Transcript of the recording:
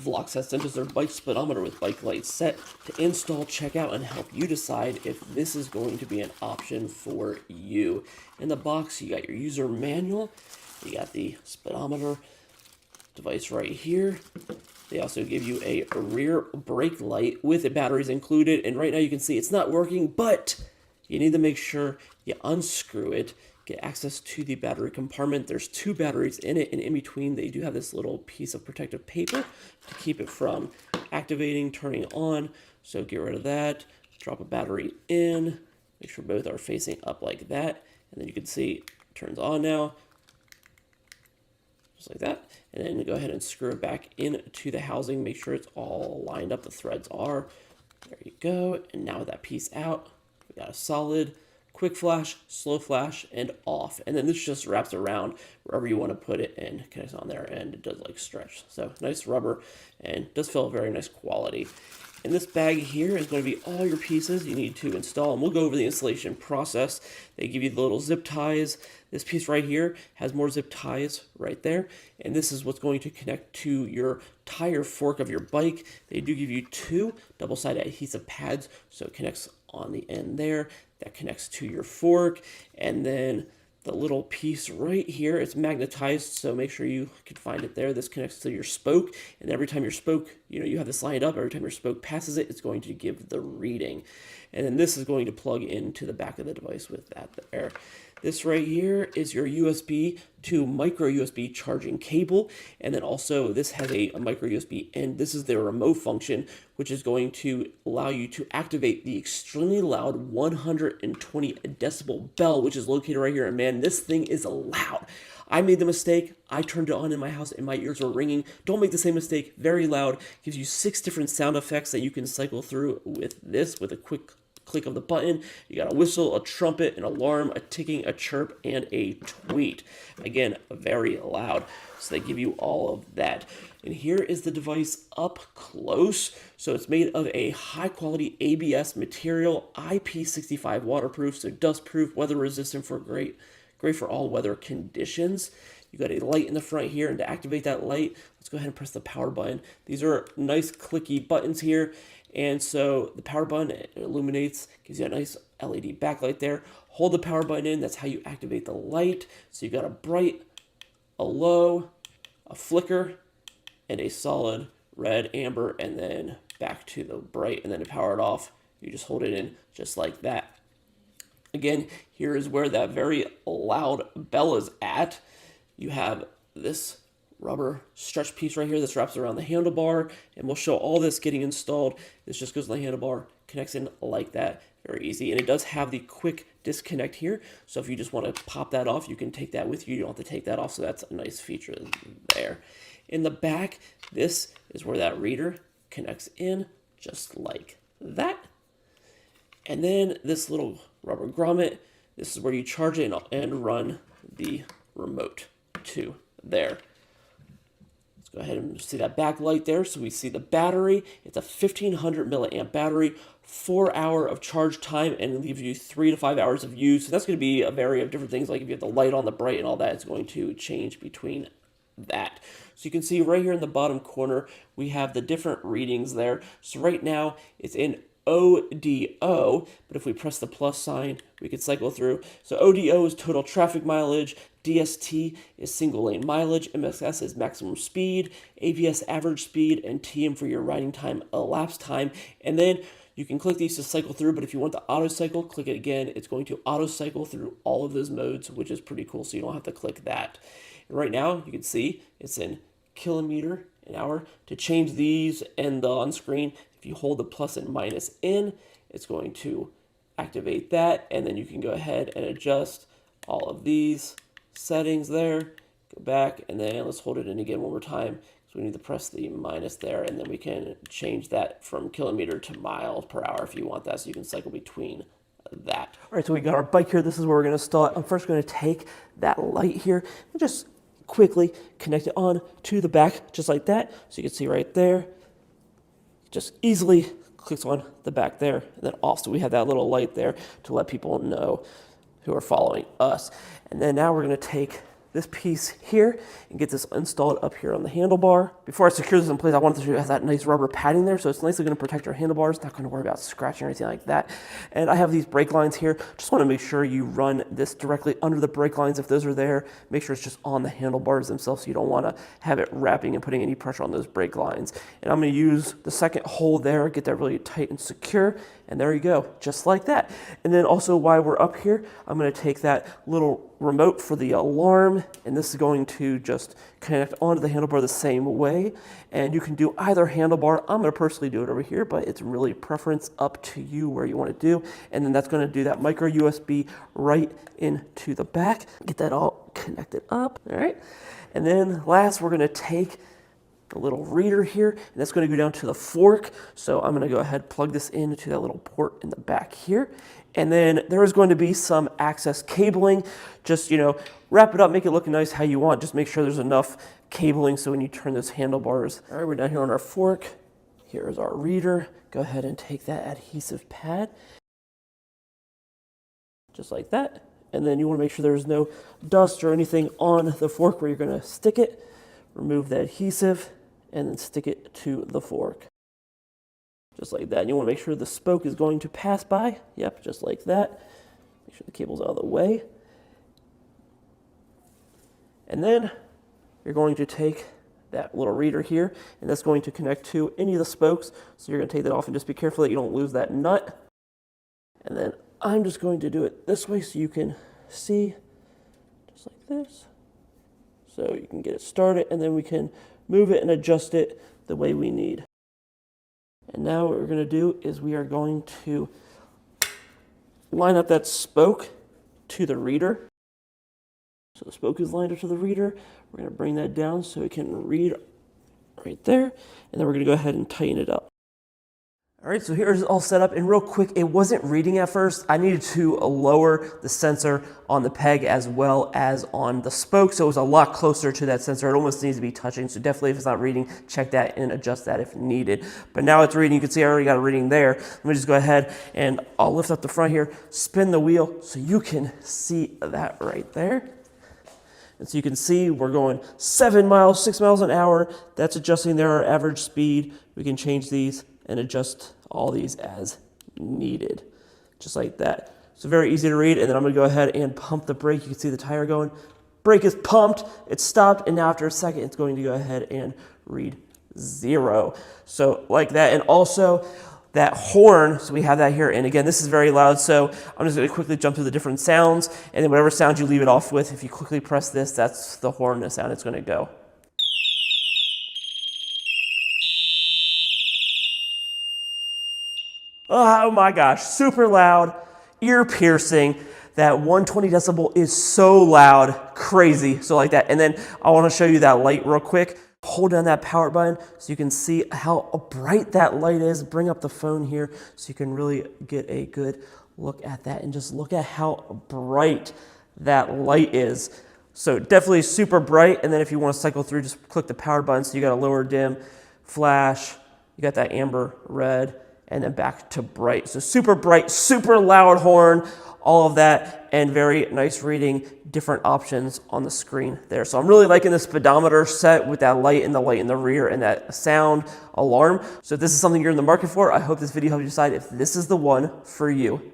VLOXO has sent us their bike speedometer with bike lights set to install, check out, and help you decide if this is going to be an option for you. In the box, you got your user manual, you got the speedometer device right here. They also give you a rear brake light with the batteries included, and right now you can see it's not working, but you need to make sure you unscrew it, get access to the battery compartment. There's 2 batteries in it, and in between they do have this little piece of protective paper to keep it from activating, turning on. So get rid of that, drop a battery in, make sure both are facing up like that, and then you can see it turns on now, just like that. And then go ahead and screw it back into the housing, make sure it's all lined up, the threads are. There you go, and now with that piece out, we got a solid quick flash, slow flash, and off. And then this just wraps around wherever you want to put it and connects on there, and it does like stretch. So nice rubber and does feel very nice quality. In this bag here is going to be all your pieces you need to install, and we'll go over the installation process. They give you the little zip ties. This piece right here has more zip ties right there, and this is what's going to connect to your tire fork of your bike. They do give you 2 double-sided adhesive pads, so it connects on the end there. That connects to your fork, and then the little piece right here, it's magnetized, so make sure you can find it there. This connects to your spoke, and every time your spoke, you have this lined up, every time your spoke passes it, it's going to give the reading. And then this is going to plug into the back of the device with that there. This right here is your USB to micro USB charging cable, and then also this has a micro USB, and this is the remote function, which is going to allow you to activate the extremely loud 120 decibel bell, which is located right here. And man, this thing is loud. I made the mistake. I turned it on in my house and my ears were ringing. Don't make the same mistake. Very loud. Gives you 6 different sound effects that you can cycle through with this with a quick click of the button. You got a whistle, a trumpet, an alarm, a ticking, a chirp, and a tweet. Again, very loud. So they give you all of that. And here is the device up close. So it's made of a high quality ABS material, IP65 waterproof, so dust proof, weather resistant, for great for all weather conditions. You got a light in the front here, and to activate that light, let's go ahead and press the power button. These are nice clicky buttons here. And so the power button, it illuminates, gives you a nice LED backlight there. Hold the power button in, that's how you activate the light. So you've got a bright, a low, a flicker, and a solid red, amber, and then back to the bright. And then to power it off, you just hold it in just like that. Again, here is where that very loud bell is at. You have this rubber stretch piece right here that wraps around the handlebar, and we'll show all this getting installed. This just goes on the handlebar, connects in like that, very easy. And it does have the quick disconnect here, so if you just want to pop that off, you can take that with you. You don't have to take that off, so that's a nice feature there. In the back, this is where that reader connects in just like that. And then this little rubber grommet, this is where you charge it and run the remote to there. Go ahead and see that backlight there. So we see the battery. It's a 1500 milliamp battery, 4 hour of charge time, and it leaves you 3 to 5 hours of use. So that's going to be a variety of different things. Like if you have the light on, the bright, and all that, it's going to change between that. So you can see right here in the bottom corner, we have the different readings there. So right now it's in ODO, but if we press the plus sign, we can cycle through. So ODO is total traffic mileage, DST is single lane mileage, MSS is maximum speed, APS average speed, and TM for your riding time, elapsed time. And then you can click these to cycle through, but if you want the auto cycle, click it again. It's going to auto cycle through all of those modes, which is pretty cool, so you don't have to click that. And right now, you can see it's in kilometer an hour. To change these and on screen, if you hold the plus and minus in, it's going to activate that, and then you can go ahead and adjust all of these settings there. Go back, and then let's hold it in again one more time. So we need to press the minus there, and then we can change that from kilometer to miles per hour if you want that, so you can cycle between that. All right, so we got our bike here. This is where we're going to start. I'm first going to take that light here and just quickly connect it on to the back, just like that. So you can see right there, just easily clicks on the back there, and then also we have that little light there to let people know who are following us. And then now we're going to take this piece here and get this installed up here on the handlebar. Before I secure this in place, I wanted to show you it has that nice rubber padding there, so it's nicely going to protect your handlebars. Not going to worry about scratching or anything like that. And I have these brake lines here. Just want to make sure you run this directly under the brake lines if those are there. Make sure it's just on the handlebars themselves, so you don't want to have it wrapping and putting any pressure on those brake lines. And I'm going to use the second hole there, get that really tight and secure. And there you go, just like that. And then also while we're up here, I'm going to take that little remote for the alarm, and this is going to just connect onto the handlebar the same way. And you can do either handlebar. I'm going to personally do it over here, but it's really preference up to you where you want to do. And then that's going to do that micro USB right into the back. Get that all connected up, all right? And then last, we're going to take the little reader here, and that's going to go down to the fork. So I'm going to go ahead and plug this into that little port in the back here. And then there is going to be some access cabling. Just, you know, wrap it up, make it look nice how you want. Just make sure there's enough cabling so when you turn those handlebars. All right, we're down here on our fork. Here is our reader. Go ahead and take that adhesive pad, just like that. And then you want to make sure there's no dust or anything on the fork where you're going to stick it. Remove the adhesive and then stick it to the fork. Just like that. And you want to make sure the spoke is going to pass by. Yep, just like that. Make sure the cable's out of the way. And then you're going to take that little reader here, and that's going to connect to any of the spokes. So you're going to take that off and just be careful that you don't lose that nut. And then I'm just going to do it this way so you can see, just like this. So you can get it started, and then we can move it and adjust it the way we need. And now what we're going to do is we are going to line up that spoke to the reader. So the spoke is lined up to the reader. We're going to bring that down so it can read right there, and then we're going to go ahead and tighten it up. All right, so here's all set up, and real quick, it wasn't reading at first. I needed to lower the sensor on the peg as well as on the spoke, so it was a lot closer to that sensor. It almost needs to be touching, so definitely if it's not reading, check that and adjust that if needed. But now it's reading. You can see I already got a reading there. Let me just go ahead and I'll lift up the front here, spin the wheel so you can see that right there. And so you can see we're going 7 miles, 6 miles an hour. That's adjusting there our average speed. We can change these and adjust all these as needed, just like that. So very easy to read. And then I'm gonna go ahead and pump the brake. You can see the tire going. Brake is pumped, it's stopped, and now after a second, it's going to go ahead and read 0. So like that. And also that horn, so we have that here. And again, this is very loud, so I'm just gonna quickly jump through the different sounds, and then whatever sound you leave it off with, if you quickly press this, that's the horn, the sound it's gonna go. Oh my gosh, super loud, ear piercing. That 120 decibel is so loud, crazy, so like that. And then I wanna show you that light real quick. Hold down that power button so you can see how bright that light is. Bring up the phone here so you can really get a good look at that, and just look at how bright that light is. So definitely super bright. And then if you wanna cycle through, just click the power button. So you got a lower dim, flash, you got that amber red, and then back to bright. So super bright, super loud horn, all of that, and very nice reading, different options on the screen there. So I'm really liking the speedometer set with that light in the rear and that sound alarm. So if this is something you're in the market for, I hope this video helps you decide if this is the one for you.